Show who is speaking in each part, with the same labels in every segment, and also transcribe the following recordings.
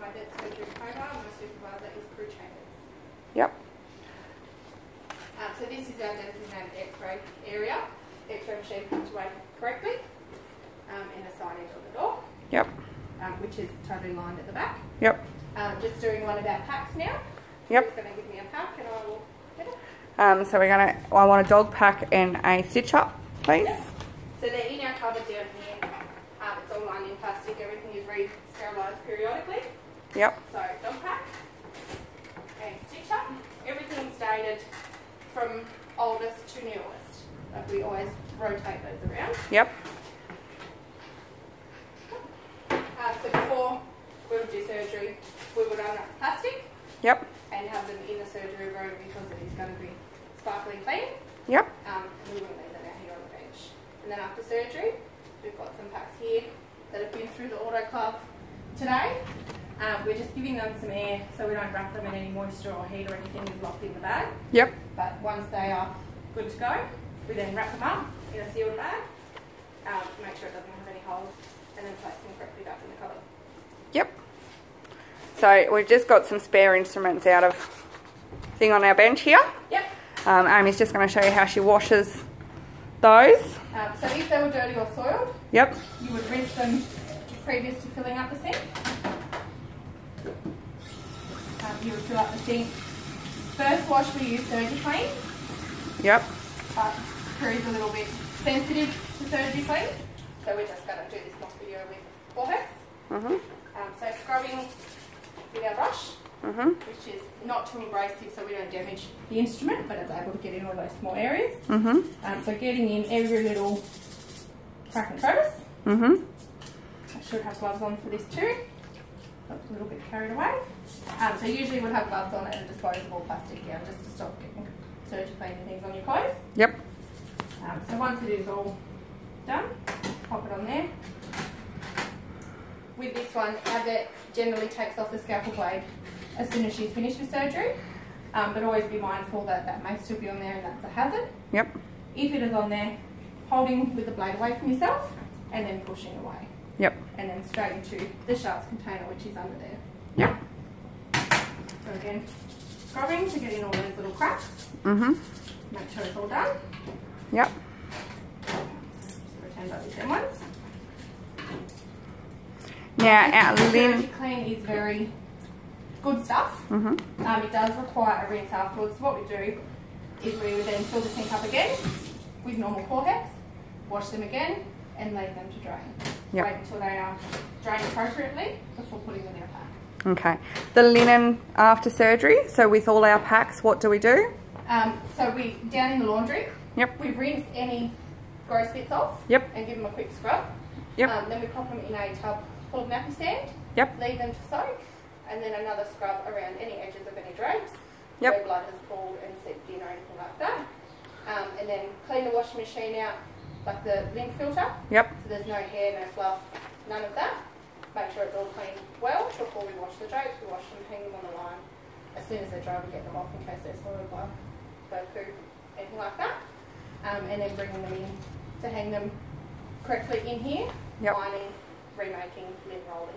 Speaker 1: my vet surgery coma. My supervisor is crew chambers.
Speaker 2: Yep.
Speaker 1: So this is our designated X-ray area. X-ray machine comes away correctly in the signage on the door.
Speaker 2: Yep.
Speaker 1: Which is totally lined at the back.
Speaker 2: Yep.
Speaker 1: Just doing one of our packs now.
Speaker 2: Yep.
Speaker 1: He's going to give me a pack and I will get it.
Speaker 2: So I want a dog pack and a stitch up, please.
Speaker 1: Yep. So they're in our cupboard down here. It's all lined in plastic. Everything is re-sterilised periodically.
Speaker 2: Yep.
Speaker 1: So dog pack and stitch up. Everything's dated from oldest to newest. Like we always rotate those around.
Speaker 2: Yep.
Speaker 1: So before we would do surgery, we would unwrap plastic.
Speaker 2: Yep.
Speaker 1: And have them in the surgery room because it is going to be sparkling clean.
Speaker 2: Yep.
Speaker 1: And we wouldn't leave them out here on the bench. And then after surgery, we've got some packs here that have been through the autoclave today. We're just giving them some air so we don't wrap them in any moisture or heat or anything is locked in the bag.
Speaker 2: Yep.
Speaker 1: But once they are good to go, we then wrap them up in a sealed bag, make sure it doesn't have any holes, and then place them correctly back in the cupboard.
Speaker 2: Yep. So we've just got some spare instruments out of thing on our bench here.
Speaker 1: Yep.
Speaker 2: Amy's just going to show you how she washes those.
Speaker 1: So if they were dirty or soiled,
Speaker 2: yep,
Speaker 1: you would rinse them previous to filling up the sink. You would fill up the sink. First wash we use SurgiClean.
Speaker 2: Yep.
Speaker 1: But Crew's a little bit sensitive to SurgiClean, so we're just going to do this more video with foreheads. So scrubbing with our brush, which is not too abrasive so we don't damage the instrument, but it's able to get in all those small areas. So getting in every little crack and crevice. I should have gloves on for this too. Got a little bit carried away. So usually we'll have gloves on and a disposable plastic gown just to stop getting SurgiClean and things on your clothes.
Speaker 2: Yep.
Speaker 1: So once it is all done, pop it on there. With this one, our vet generally takes off the scalpel blade as soon as she's finished with surgery, but always be mindful that that may still be on there and that's a hazard.
Speaker 2: Yep.
Speaker 1: If it is on there, holding with the blade away from yourself and then pushing away.
Speaker 2: Yep.
Speaker 1: And then straight into the sharps container, which is under there.
Speaker 2: Yep.
Speaker 1: So again, scrubbing to get in all those little cracks. Make sure it's all done.
Speaker 2: Yep.
Speaker 1: Just pretend like these ones.
Speaker 2: Now our
Speaker 1: SurgiClean is very good stuff. It does require a rinse afterwards. What we do is we would then fill the sink up again with normal foreheads, wash them again, and leave them to drain.
Speaker 2: Yep.
Speaker 1: Wait until they are drained appropriately before putting them in a pack.
Speaker 2: Okay. The linen after surgery. So with all our packs, what do we do?
Speaker 1: So we down in the laundry.
Speaker 2: Yep.
Speaker 1: We rinse any gross bits off.
Speaker 2: Yep.
Speaker 1: And give them a quick scrub.
Speaker 2: Yep.
Speaker 1: Then we pop them in a tub full of nappy sand.
Speaker 2: Yep.
Speaker 1: Leave them to soak, and then another scrub around any edges of any drapes.
Speaker 2: Yep.
Speaker 1: Where blood has pooled and seeped in or anything like that. And then clean the washing machine out, like the lint filter.
Speaker 2: Yep.
Speaker 1: So there's no hair, no fluff, none of that. Make sure it's all cleaned well before we wash the drapes. We wash them, hang them on the line. As soon as they're dry, we get them off in case they're soiled by poo, anything like that. And then bringing them in to hang them correctly in here.
Speaker 2: Yep.
Speaker 1: Lining, remaking, lint rolling.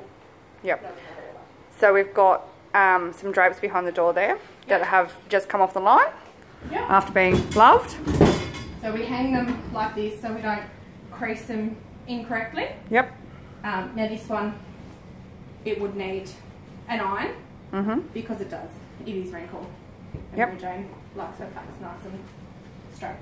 Speaker 2: Yep.
Speaker 1: No whatever.
Speaker 2: So we've got some drapes behind the door there that have just come off the line after being loved.
Speaker 1: So we hang them like this so we don't crease them incorrectly.
Speaker 2: Yep.
Speaker 1: Now this one, it would need an iron because it does. It is wrinkled. And
Speaker 2: Yep.
Speaker 1: Jane likes her packs nice and straight.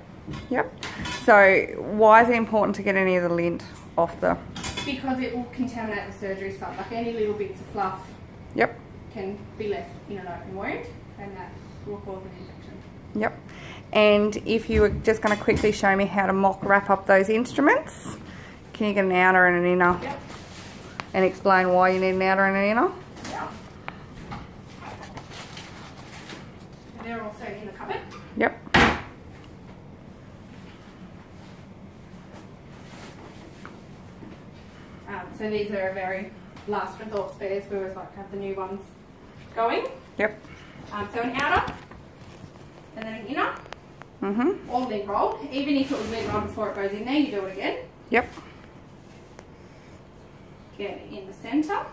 Speaker 2: Yep. So why is it important to get any of the lint off the...
Speaker 1: Because it will contaminate the surgery site. Like any little bits of fluff
Speaker 2: Yep.
Speaker 1: can be left in an open wound and that will cause an infection.
Speaker 2: Yep. And if you were just going to quickly show me how to mock wrap up those instruments, can you get an outer and an inner?
Speaker 1: Yep.
Speaker 2: And explain why you need an outer and an inner?
Speaker 1: Yeah. And they're also in the cupboard.
Speaker 2: Yep.
Speaker 1: So these are a very last resort spares. We always like to have the new ones going.
Speaker 2: Yep.
Speaker 1: So an outer and then an inner. All lint rolled. Even if it was lint rolled before it goes in there, you do it again.
Speaker 2: Yep.
Speaker 1: Get it in the centre.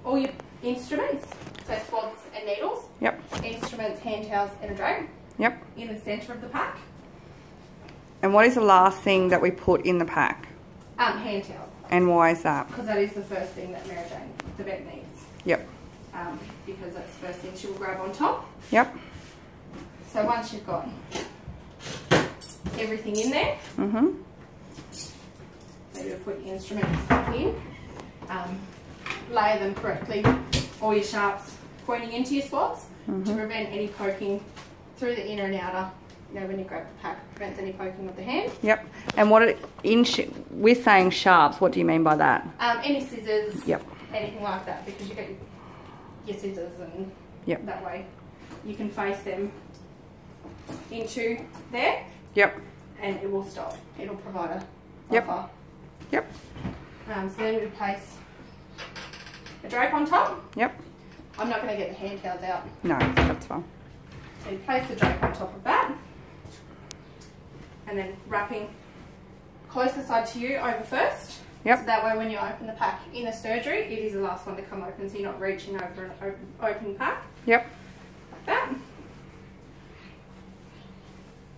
Speaker 1: all your instruments, so swads and needles.
Speaker 2: Yep.
Speaker 1: Instruments, hand towels and a drape.
Speaker 2: Yep.
Speaker 1: In the centre of the pack.
Speaker 2: And what is the last thing that we put in the pack?
Speaker 1: Hand towels.
Speaker 2: And why is that?
Speaker 1: Because that is the first thing that Mary Jane, the vet, needs.
Speaker 2: Yep.
Speaker 1: Because that's the first thing she will grab on top.
Speaker 2: Yep.
Speaker 1: So once you've got everything in there, so you put your instruments in, layer them correctly, all your sharps pointing into your swads to prevent any poking through the inner and outer. You know, when you grab the pack, it prevents any poking of the hand.
Speaker 2: Yep. And what we're saying sharps, what do you mean by that?
Speaker 1: Any scissors,
Speaker 2: yep,
Speaker 1: anything like that, because you get your scissors and
Speaker 2: yep,
Speaker 1: that way you can face them into there.
Speaker 2: Yep.
Speaker 1: And it will stop. It'll provide a
Speaker 2: Yep.
Speaker 1: buffer.
Speaker 2: Yep.
Speaker 1: So then we place a drape on top.
Speaker 2: Yep.
Speaker 1: I'm not going to get the hand towels out.
Speaker 2: No, that's fine.
Speaker 1: So you place the drape on top of that, and then wrapping closer side to you over first.
Speaker 2: Yep.
Speaker 1: So that way when you open the pack in the surgery, it is the last one to come open, so you're not reaching over an open pack.
Speaker 2: Yep.
Speaker 1: Like that.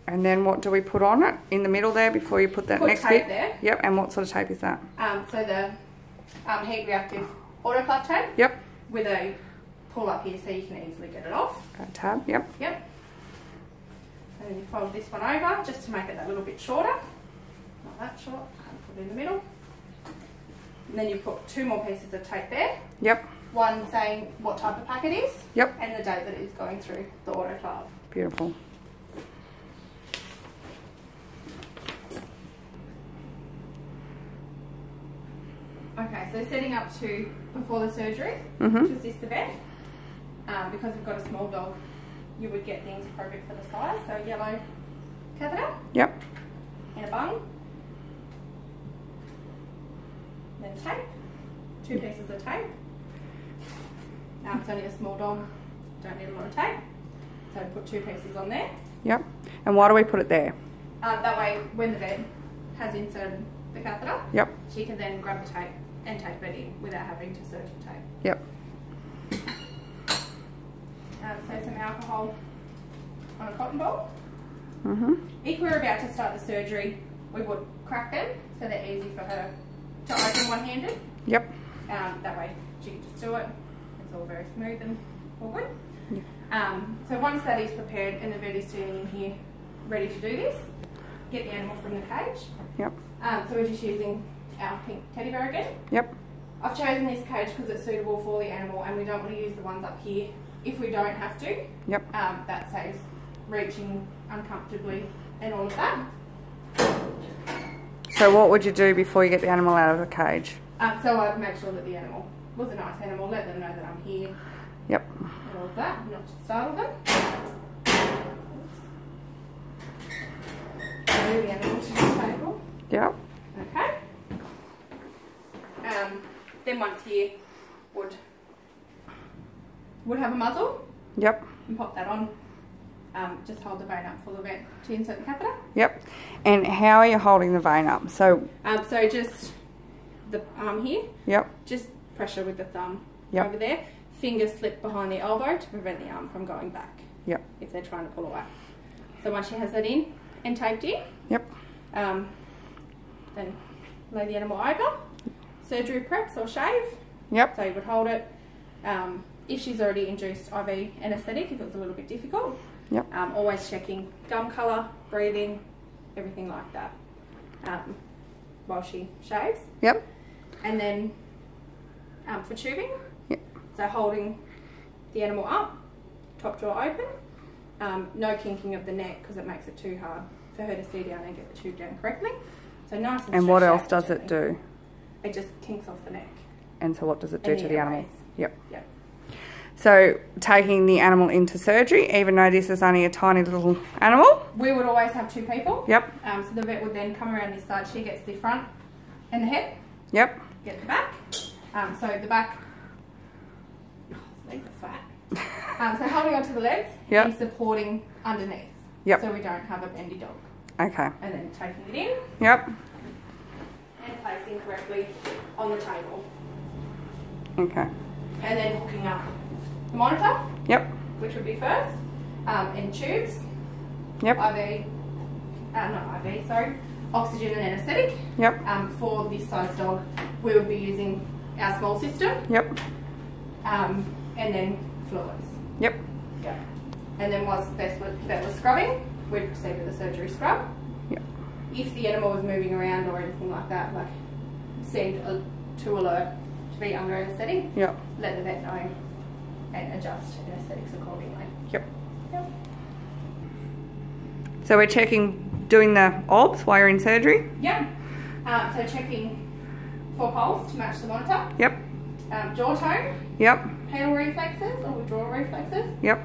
Speaker 2: And then what do we put on it? In the middle there before you put that next
Speaker 1: tape
Speaker 2: bit?
Speaker 1: There.
Speaker 2: Yep. And what sort of tape is that?
Speaker 1: So the heat reactive autoclave tape.
Speaker 2: Yep.
Speaker 1: With a pull up here so you can easily get it off.
Speaker 2: That tab, yep.
Speaker 1: Yep. And then you fold this one over just to make it that little bit shorter. Not that short, put it in the middle. And then you put 2 more pieces of tape there.
Speaker 2: Yep.
Speaker 1: One saying what type of pack it is.
Speaker 2: Yep.
Speaker 1: And the date that it is going through the autoclave.
Speaker 2: Beautiful.
Speaker 1: Okay, so setting up to before the surgery to assist the vet. Because we've got a small dog, you would get things appropriate for the size. So yellow catheter.
Speaker 2: Yep.
Speaker 1: And a bung. Then tape. 2 pieces of tape. It's only a small dog, don't need a lot of tape. So put 2 pieces on there.
Speaker 2: Yep. And why do we put it there?
Speaker 1: That way when the vet has inserted the catheter,
Speaker 2: yep,
Speaker 1: she can then grab the tape and tape it in without having to search for tape.
Speaker 2: Yep.
Speaker 1: So some alcohol on a cotton ball.
Speaker 2: Mm-hmm.
Speaker 1: If we're about to start the surgery, we would crack them so they're easy for her to open one-handed.
Speaker 2: Yep.
Speaker 1: That way she can just do it. It's all very smooth and all good.
Speaker 2: Yeah.
Speaker 1: So once that is prepared and the vet is standing in here ready to do this, get the animal from the cage.
Speaker 2: Yep.
Speaker 1: So we're just using our pink teddy bear again.
Speaker 2: Yep.
Speaker 1: I've chosen this cage because it's suitable for the animal and we don't want to use the ones up here if we don't have to.
Speaker 2: Yep.
Speaker 1: That saves reaching uncomfortably and all of that.
Speaker 2: So what would you do before you get the animal out of the cage?
Speaker 1: So I'd make sure that the animal was a nice animal, let them know that I'm here.
Speaker 2: Yep.
Speaker 1: And all of that, not to startle them. Move the animal to the table.
Speaker 2: Yep.
Speaker 1: Okay. Then once here would have a muzzle.
Speaker 2: Yep.
Speaker 1: And pop that on. Just hold the vein up for the vet to insert the catheter.
Speaker 2: Yep. And how are you holding the vein up? So
Speaker 1: just the arm here.
Speaker 2: Yep.
Speaker 1: Just pressure with the thumb
Speaker 2: yep.
Speaker 1: over there. Fingers slip behind the elbow to prevent the arm from going back.
Speaker 2: Yep. If
Speaker 1: they're trying to pull away. So once she has that in and taped in.
Speaker 2: Yep.
Speaker 1: Then lay the animal over. Surgery preps or shave.
Speaker 2: Yep.
Speaker 1: So you would hold it. If she's already induced IV anaesthetic, if it was a little bit difficult.
Speaker 2: Yep.
Speaker 1: Always checking gum colour, breathing, everything like that while she shaves.
Speaker 2: Yep.
Speaker 1: And then for tubing,
Speaker 2: yep.
Speaker 1: So holding the animal up, top jaw open, no kinking of the neck because it makes it too hard for her to see down and get the tube down correctly. So nice and
Speaker 2: what else does it do?
Speaker 1: It just kinks off the neck.
Speaker 2: And so what does it do to the animal? Yep.
Speaker 1: Yep.
Speaker 2: So taking the animal into surgery, even though this is only a tiny little animal.
Speaker 1: We would always have 2 people.
Speaker 2: Yep.
Speaker 1: So the vet would then come around this side. She gets the front and the head.
Speaker 2: Yep.
Speaker 1: Get the back. So the back, legs are flat. So holding onto the legs
Speaker 2: yep.
Speaker 1: and supporting underneath.
Speaker 2: Yep.
Speaker 1: So we don't have a bendy dog.
Speaker 2: Okay.
Speaker 1: And then taking it in.
Speaker 2: Yep.
Speaker 1: And placing correctly on the table.
Speaker 2: Okay.
Speaker 1: and then hooking up the monitor.
Speaker 2: Yep.
Speaker 1: Which would be first, and tubes.
Speaker 2: Yep.
Speaker 1: Oxygen and anaesthetic.
Speaker 2: Yep.
Speaker 1: For this size dog, we would be using our small system.
Speaker 2: Yep.
Speaker 1: And then fluids.
Speaker 2: Yep.
Speaker 1: Yep. And then once that was scrubbing, we'd proceed with the surgery scrub.
Speaker 2: Yep.
Speaker 1: If the animal was moving around or anything like that, like seemed too alert to be under anaesthetic,
Speaker 2: yep,
Speaker 1: let the vet know and adjust anaesthetics accordingly.
Speaker 2: Yep.
Speaker 1: Yep.
Speaker 2: So we're doing the obs while you're in surgery?
Speaker 1: Yep. So checking for pulse to match the monitor.
Speaker 2: Yep.
Speaker 1: Jaw tone.
Speaker 2: Yep.
Speaker 1: Pedal reflexes or withdrawal reflexes.
Speaker 2: Yep.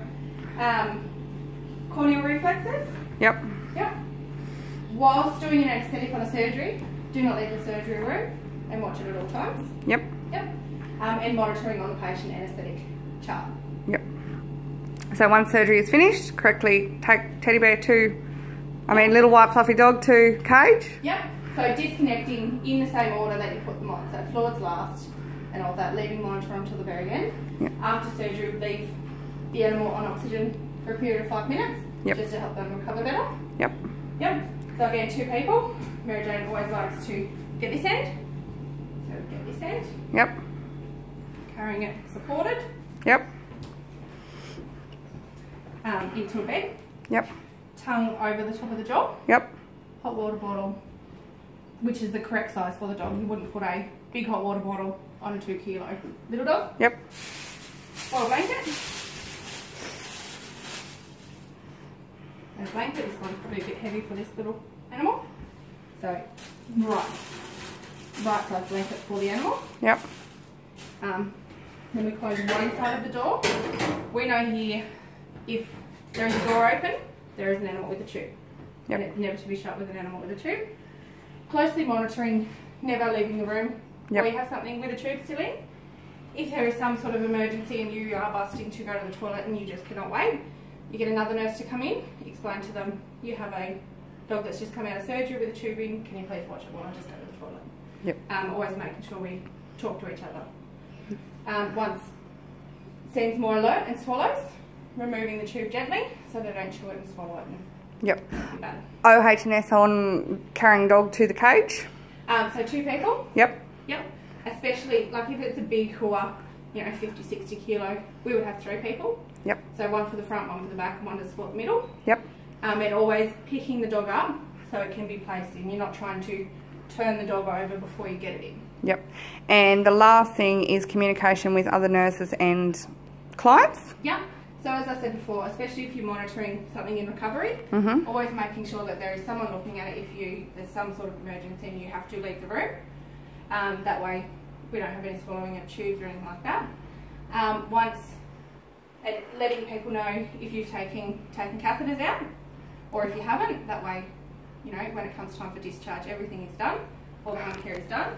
Speaker 1: Corneal reflexes.
Speaker 2: Yep.
Speaker 1: Yep. Whilst doing an anaesthetic on a surgery, do not leave the surgery room and watch it at all times.
Speaker 2: Yep.
Speaker 1: Yep. And monitoring on the patient anaesthetic chart.
Speaker 2: Yep. So once surgery is finished, correctly take teddy bear to, little white fluffy dog to cage.
Speaker 1: Yep. So disconnecting in the same order that you put them on. So fluids last and all that, leaving monitor until the very end.
Speaker 2: Yep.
Speaker 1: After surgery, leave the animal on oxygen for a period of 5 minutes.
Speaker 2: Yep.
Speaker 1: Just to help them recover better.
Speaker 2: Yep.
Speaker 1: Yep. So again, 2 people. Mary Jane always likes to get this end. So get this end.
Speaker 2: Yep.
Speaker 1: Carrying it supported.
Speaker 2: Yep.
Speaker 1: Into a bed.
Speaker 2: Yep.
Speaker 1: Tongue over the top of the jaw.
Speaker 2: Yep.
Speaker 1: Hot water bottle, which is the correct size for the dog. You wouldn't put a big hot water bottle on a 2 kilo little dog.
Speaker 2: Yep.
Speaker 1: Or a blanket. And a blanket, this one's probably a bit heavy for this little animal. So, right size blanket for the animal.
Speaker 2: Yep.
Speaker 1: Then we close one side of the door. We know here if there is a door open, there is an animal with a tube.
Speaker 2: Yep.
Speaker 1: And it's never to be shut with an animal with a tube. Closely monitoring, never leaving the room where you have something with a tube still in. If there is some sort of emergency and you are busting to go to the toilet and you just cannot wait, you get another nurse to come in, explain to them, you have a dog that's just come out of surgery with a tube in, can you please watch it while I just go to the toilet?
Speaker 2: Yep.
Speaker 1: Always making sure we talk to each other. Once seems more alert and swallows, removing the tube gently so they don't chew it and swallow it.
Speaker 2: Yep. OH&S on carrying dog to the cage?
Speaker 1: So 2 people.
Speaker 2: Yep.
Speaker 1: Yep. Especially like if it's a big hua, 50, 60 kilo, we would have 3 people.
Speaker 2: Yep.
Speaker 1: So 1 for the front, 1 for the back, and 1 to support the middle.
Speaker 2: Yep.
Speaker 1: And always picking the dog up so it can be placed in. You're not trying to turn the dog over before you get it in.
Speaker 2: Yep. And the last thing is communication with other nurses and clients?
Speaker 1: Yeah. So as I said before, especially if you're monitoring something in recovery, always making sure that there is someone looking at it if there's some sort of emergency and you have to leave the room. That way we don't have any swallowing of tubes or anything like that. Letting people know if you've taken catheters out or if you haven't, that way, when it comes time for discharge, everything is done, all the home care is done.